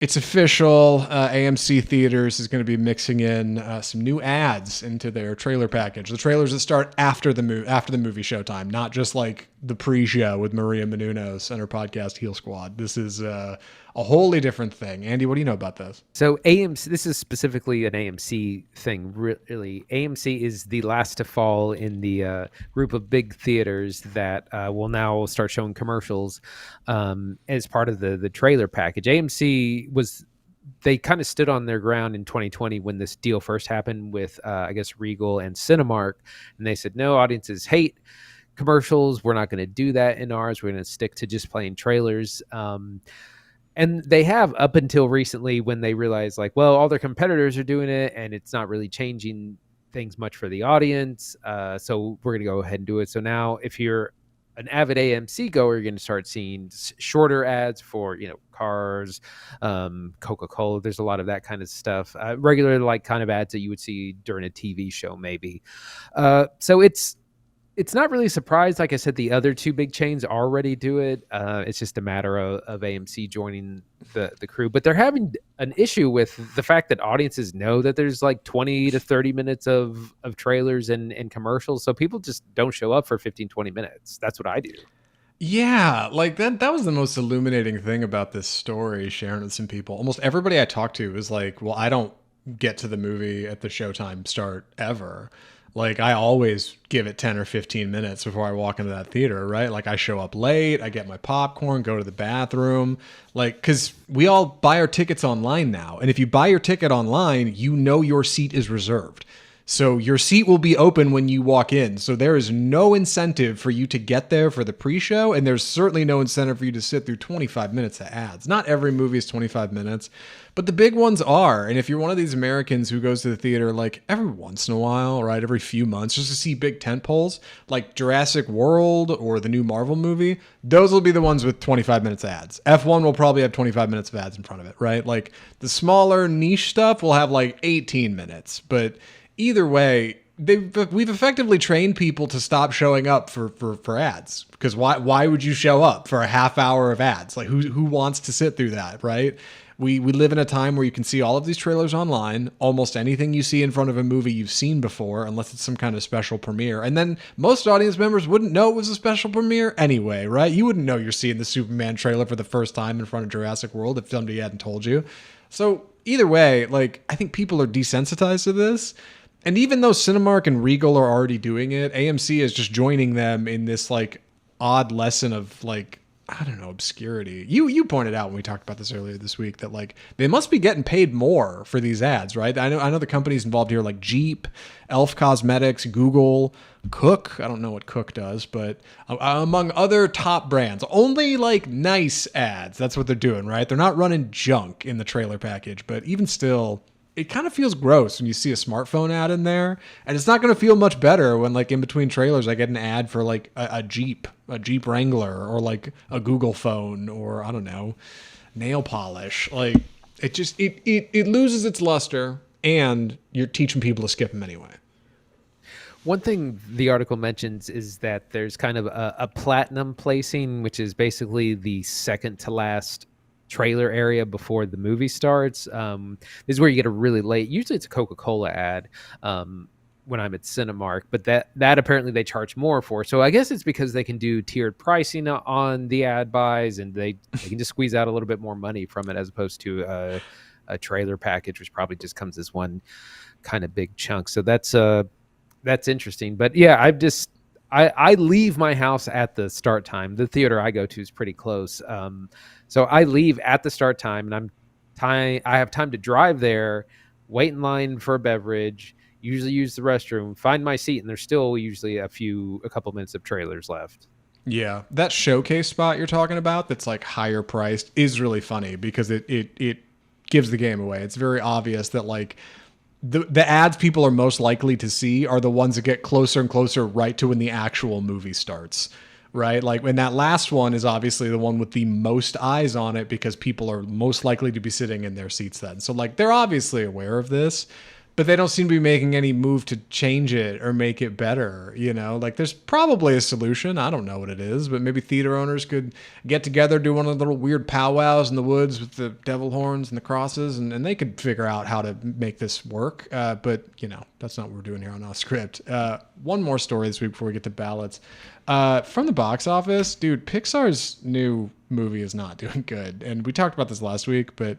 It's official. AMC Theaters is going to be mixing in some new ads into their trailer package. The trailers that start after the movie showtime, not just like the pre-show with Maria Menounos and her podcast Heel Squad. This is a wholly different thing. Andy, what do you know about this? So AMC, this is specifically an AMC thing. Really, AMC is the last to fall in the group of big theaters that will now start showing commercials as part of the trailer package. AMC they kind of stood on their ground in 2020 when this deal first happened with I guess Regal and Cinemark, and they said no, audiences hate commercials. We're not going to do that in ours. We're going to stick to just playing trailers. And they have up until recently when they realized like, well, all their competitors are doing it and it's not really changing things much for the audience. So we're going to go ahead and do it. So now if you're an avid AMC goer, you're going to start seeing shorter ads for, cars, Coca-Cola. There's a lot of that kind of stuff. Regular like kind of ads that you would see during a TV show maybe. So it's not really a surprise. Like I said, the other two big chains already do it. It's just a matter of AMC joining the crew. But they're having an issue with the fact that audiences know that there's like 20 to 30 minutes of trailers and commercials. So people just don't show up for 15, 20 minutes. That's what I do. Yeah, like that was the most illuminating thing about this story, sharing with some people. Almost everybody I talked to was like, well, I don't get to the movie at the showtime start ever. Like I always give it 10 or 15 minutes before I walk into that theater, right? Like I show up late, I get my popcorn, go to the bathroom, like, cause we all buy our tickets online now. And if you buy your ticket online, you know your seat is reserved. So your seat will be open when you walk in. So there is no incentive for you to get there for the pre-show. And there's certainly no incentive for you to sit through 25 minutes of ads. Not every movie is 25 minutes, but the big ones are. And if you're one of these Americans who goes to the theater like every once in a while, right, every few months, just to see big tentpoles like Jurassic World or the new Marvel movie, those will be the ones with 25 minutes of ads. F1 will probably have 25 minutes of ads in front of it, right? Like the smaller niche stuff will have like 18 minutes, but either way, we've effectively trained people to stop showing up for ads, because why would you show up for a half hour of ads? Like who wants to sit through that, right? We live in a time where you can see all of these trailers online. Almost anything you see in front of a movie you've seen before, unless it's some kind of special premiere. And then most audience members wouldn't know it was a special premiere anyway, right? You wouldn't know you're seeing the Superman trailer for the first time in front of Jurassic World if somebody hadn't told you. So either way, like I think people are desensitized to this. And even though Cinemark and Regal are already doing it, AMC is just joining them in this like odd lesson of like, I don't know, obscurity. You pointed out when we talked about this earlier this week that like they must be getting paid more for these ads, right? I know the companies involved here like Jeep, E.L.F Cosmetics, Google, Cook. I don't know what Cook does, but among other top brands, only like nice ads. That's what they're doing, right? They're not running junk in the trailer package, but even still, it kind of feels gross when you see a smartphone ad in there, and it's not going to feel much better when like in between trailers I get an ad for like a Jeep Wrangler, or like a Google phone, or I don't know, nail polish. Like it just it loses its luster, and you're teaching people to skip them anyway. One thing the article mentions is that there's kind of a platinum placing, which is basically the second to last trailer area before the movie starts. This is where you get a really late, usually it's a Coca-Cola ad when I'm at Cinemark, but that apparently they charge more for. So I guess it's because they can do tiered pricing on the ad buys, and they can just squeeze out a little bit more money from it, as opposed to a trailer package, which probably just comes as one kind of big chunk. So that's interesting. But yeah, I leave my house at the start time. The theater I go to is pretty close. So I leave at the start time, and I have time to drive there, wait in line for a beverage, usually use the restroom, find my seat, and there's still usually a couple minutes of trailers left. Yeah, that showcase spot you're talking about that's like higher priced is really funny, because it gives the game away. It's very obvious that like the ads people are most likely to see are the ones that get closer and closer right to when the actual movie starts, right? Like when that last one is obviously the one with the most eyes on it, because people are most likely to be sitting in their seats then. So like they're obviously aware of this, but they don't seem to be making any move to change it or make it better. Like there's probably a solution. I don't know what it is, but maybe theater owners could get together, do one of the little weird powwows in the woods with the devil horns and the crosses, and they could figure out how to make this work. But that's not what we're doing here on Off Script. One more story this week before we get to ballots. From the box office, dude, Pixar's new movie is not doing good. And we talked about this last week, but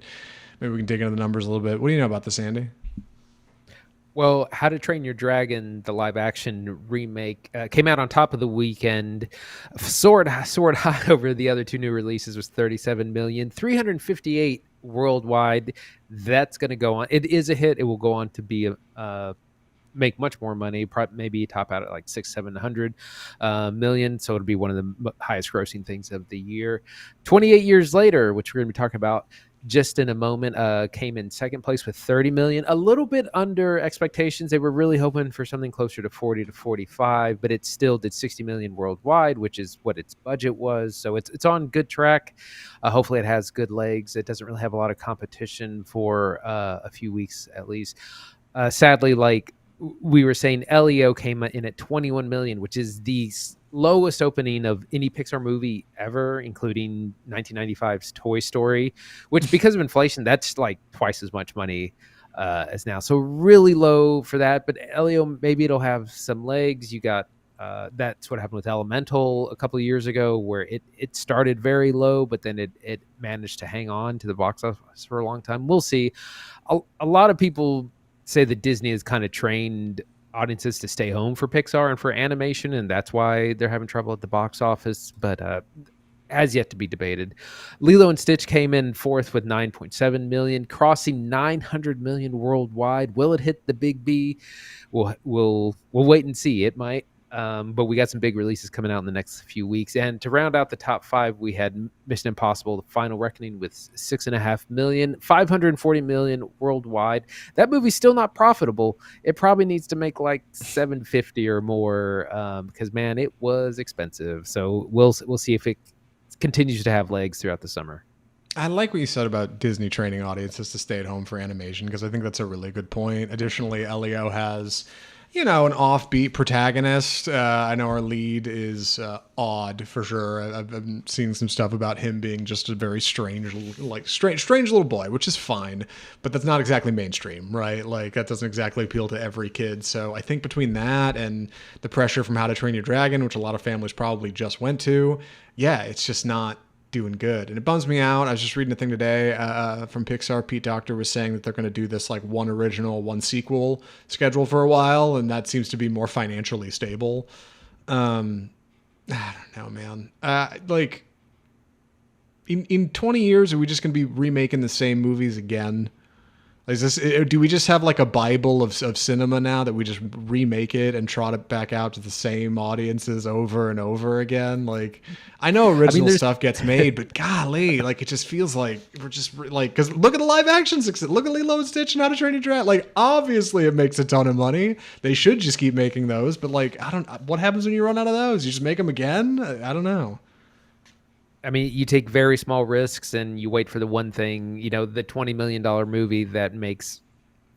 maybe we can dig into the numbers a little bit. What do you know about this, Andy? Well, How to Train Your Dragon, the live action remake, came out on top of the weekend. Soared high over the other two new releases, was 37 million, 358 worldwide. That's going to go on. It is a hit. It will go on to be make much more money, maybe top out at like 700 million. So it'll be one of the highest grossing things of the year. 28 years later, which we're going to be talking about just in a moment, came in second place with 30 million, a little bit under expectations. They were really hoping for something closer to 40 to 45, but it still did 60 million worldwide, which is what its budget was. So it's on good track. Hopefully it has good legs. It doesn't really have a lot of competition for a few weeks at least. Sadly, like we were saying, Elio came in at 21 million, which is the lowest opening of any Pixar movie ever, including 1995's Toy Story, which because of inflation, that's like twice as much money as now. So really low for that. But Elio, maybe it'll have some legs. You got that's what happened with Elemental a couple of years ago, where it started very low, but then it managed to hang on to the box office for a long time. We'll see. A lot of people say that Disney has kind of trained audiences to stay home for Pixar and for animation, and that's why they're having trouble at the box office, but has yet to be debated. Lilo and Stitch came in fourth with 9.7 million, crossing 900 million worldwide. Will it hit the big B? We'll wait and see. It might. But we got some big releases coming out in the next few weeks. And to round out the top five, we had Mission Impossible: The Final Reckoning with 6.5 million, 540 million worldwide. That movie's still not profitable. It probably needs to make like 750 or more because, man, it was expensive. So we'll see if it continues to have legs throughout the summer. I like what you said about Disney training audiences to stay at home for animation, because I think that's a really good point. Additionally, Elio has an offbeat protagonist. I know our lead is odd for sure. I've been seeing some stuff about him being just a very strange little boy, which is fine, but that's not exactly mainstream, right? Like that doesn't exactly appeal to every kid. So I think between that and the pressure from How to Train Your Dragon, which a lot of families probably just went to, yeah, it's just not doing good. And it bums me out. I was just reading a thing today from Pixar. Pete Docter was saying that they're going to do this like one original, one sequel schedule for a while, and that seems to be more financially stable. I don't know, man. Like in 20 years, are we just going to be remaking the same movies again? Do we just have like a Bible of cinema now that we just remake it and trot it back out to the same audiences over and over again? Like, I know original stuff gets made, but golly, like it just feels like we're just like, because look at the live action success. Look at Lilo and Stitch and How to Train Your Dragon. Like, obviously it makes a ton of money. They should just keep making those, but like, what happens when you run out of those? You just make them again? I don't know. I mean, you take very small risks and you wait for the one thing, the $20 million movie that makes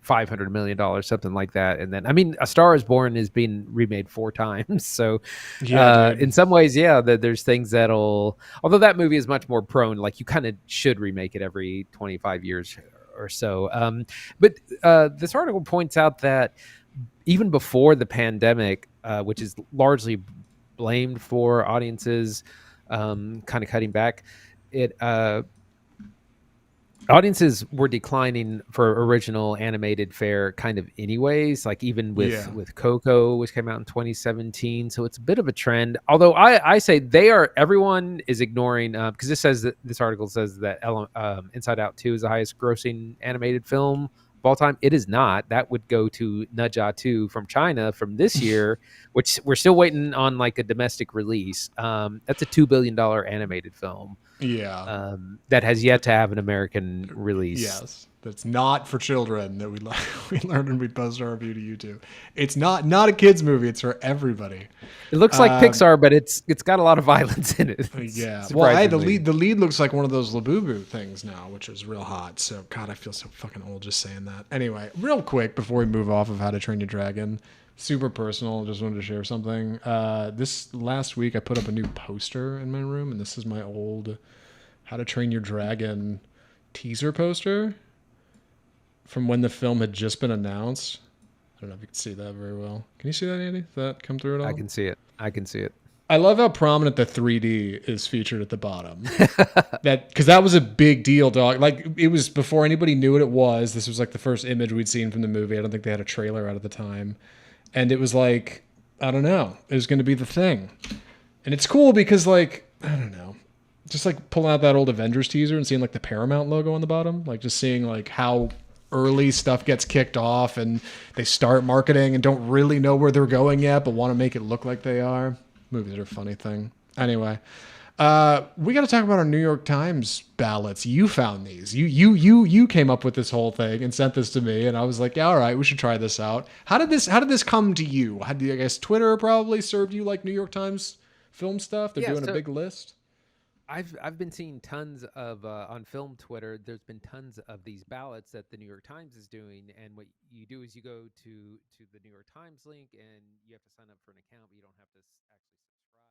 $500 million, something like that. And then, I mean, A Star is Born is being remade 4 times. So in some ways, yeah, there's things although that movie is much more prone, like you kind of should remake it every 25 years or so. But this article points out that even before the pandemic, which is largely blamed for audiences kind of cutting back, audiences were declining for original animated fare kind of anyways, like even with Coco, which came out in 2017. So it's a bit of a trend, although I say everyone is ignoring, because this article says that Inside Out 2 is the highest grossing animated film of all time. It is not. That would go to Naja 2 from China from this year, which we're still waiting on like a domestic release. That's a $2 billion animated film. Yeah. that has yet to have an American release. Yes, that's not for children that we we learned when we posted our review to YouTube. It's not a kids movie. It's for everybody. It looks like Um, Pixar, but it's got a lot of violence in it. yeah. Well, Surprisingly, the lead looks like one of those Labubu things now, which is real hot. So God, I feel so fucking old just saying that. Anyway, real quick before we move off of How to Train Your Dragon, super personal. Just wanted to share something. This last week I put up a new poster in my room, and this is my old How to Train Your Dragon teaser poster from when the film had just been announced. I don't know if you can see that very well. Can you see that, Andy? Did that come through at I all? can see it. I can see it. I love how prominent the 3D is featured at the bottom. That because that was a big deal, dog. Like it was before anybody knew what it was. This was like the first image we'd seen from the movie. I don't think they had a trailer out at the time, and it was like I don't know. It was going to be the thing, and it's cool because like I don't know, just like pulling out that old Avengers teaser and seeing like the Paramount logo on the bottom, like just seeing like how early stuff gets kicked off and they start marketing and don't really know where they're going yet, but want to make it look like they are. Movies are a funny thing. Anyway, we got to talk about our New York Times ballots. You found these. You came up with this whole thing and sent this to me, and I was like, yeah, all right, we should try this out. How did this come to you? I guess Twitter probably served you like New York Times film stuff. They're Yeah, doing a so big list. I've been seeing tons of on film Twitter. There's been tons of these ballots that the New York Times is doing, and what you do is you go to the New York Times link, and you have to sign up for an account, but you don't have to actually subscribe.